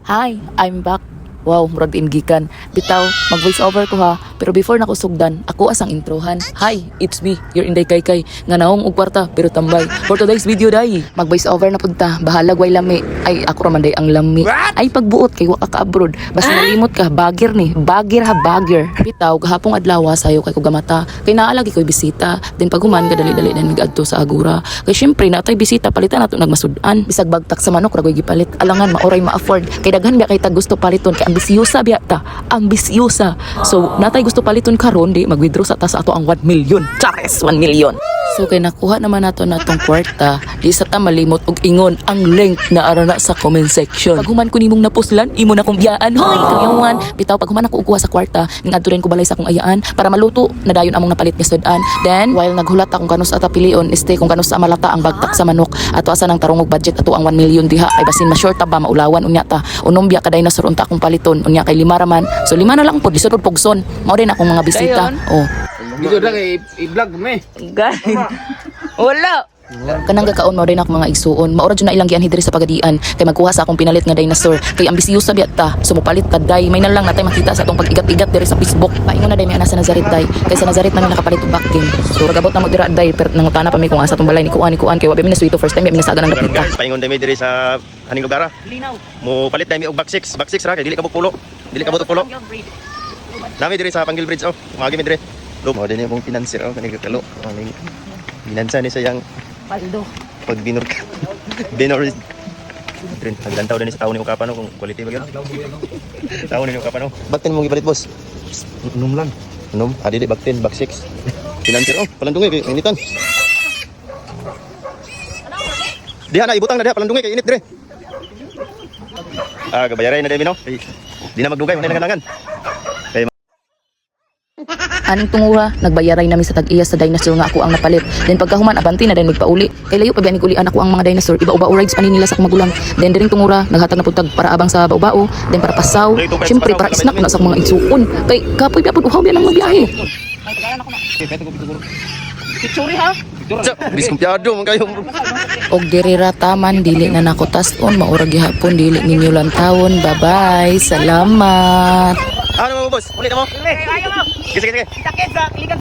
Hi, I'm back. Wow, murag gikan. Bitaw, mag-voice over ko ha. Pero before na ko sugdan, ako asang introhan. Hi, it's me, your Inday Kaykay. Nga naong og kwarta, pero tambay. For today's video day, mag-voice over na punta. Bahalag way lami. Ay, ako raman day ang lami. Ay, pagbuot kay waka ka abroad. Basta nalimot ka, bagger ni. Bagger ha, bagger. Bitaw, gahapong adlaw sayo kay ko gamata. Kay naalagi ko'y bisita. Then pag human, kadali-dali na nag-adto sa agura. Kay syempre, natay bisita, palitan nato nagmasudan. Bisag bagtak sa manok, ragoy gipalit. Alangan, maoray ma-afford. Kay daghan biya kay tag gusto paliton. Kay ambisyosa biya ta. Ambisyosa. So, natay gusto paliton karon di mag-withdraw sa tas ato ang 1 million. Chares, 1 million. So kay nakuha naman nato natong kwarta, di sa ta malimot og ingon ang link na arana sa comment section. Pag human ko nimong napuslan, imo na kong biyaan. Hoy, kayawan. Bitaw pag human ako uguha sa kwarta, ngadto rin ko balay sa akong ayaan para maluto na dayon among napalit nga sudan. Then while naghulat akong kanus ata pilion, este kung kanus sa malata ang bagtak sa manok, ato asa nang tarong og budget ato ang 1 million diha. Ay basin ma-short ta ba maulawan unya ta. Unom biya ka dinosaur unta akong paliton, unya kay 5 raman. So 5 na lang pod lisod og pugson. Mao din akong mga bisita. Oh. Dito lang i-vlog me. Guys. Wala. Kanang gakaon mao din ako mga igsuon. Maura jud na ilang gianhi diri sa pagadian kay magkuha sa akong pinalit nga dinosaur. Kay ambisyosa biya ta. Sumupalit ta day. May na lang natay makita sa atong pag-igat-igat diri sa Facebook. Paingon na day may ana sa Nazaret day. Kay sa Nazaret man nakapalit og backing. So pagabot na mo dira day pero nangutana pa mi kung asa tong balay ni kuan kay wa mi na sweeto first time mi nasaga nang dapit ta. Paingon dami diri sa haning lugar. Linaw. Mo palit dami og back 6 ra kay dili ka pulo. Dili ka pulo. Nami diri sa Panggil Bridge Magi mi diri. Lo mo din yung financier kaning katalo. Ang binansa ni sayang Paldo. pag binor ka. Binor. Drin haglantaw din sa taon ni ukapan kung quality ba gyud. Taon ni ukapan. Baktin mo gipalit boss. Num lang. Nom, adi baktin back 6. Financier palandungi kay initan. Diha na ibutang na diha palandungi kay init dire. Gabayaray na demi no. Di na magdugay unay nangangan. Aning tungura, nagbayaray namin sa tag-iya sa dinosaur nga ako ang napalit. Then pagkahuman, abanti na din magpauli. Kay layo pa biyanig ulian ako ang mga dinosaur. Iba-ubao rides pa nila sa akong magulang. Then diring tungura, naghatag na putag para abang sa baubao. Then para pasaw. Siyempre, para snack na sa mga igsuon. Kay kapoy biya pud uhaw biya nang magbiyahe. Pitsuri ha? Diskumpyado man kayo. Og diri rataman, dili na nako tas-on. Maura gihapon, dili ninyo lang tawon. Bye-bye. Salamat. Ano mo boss? Ulit na mo? Ayaw mo. Sige.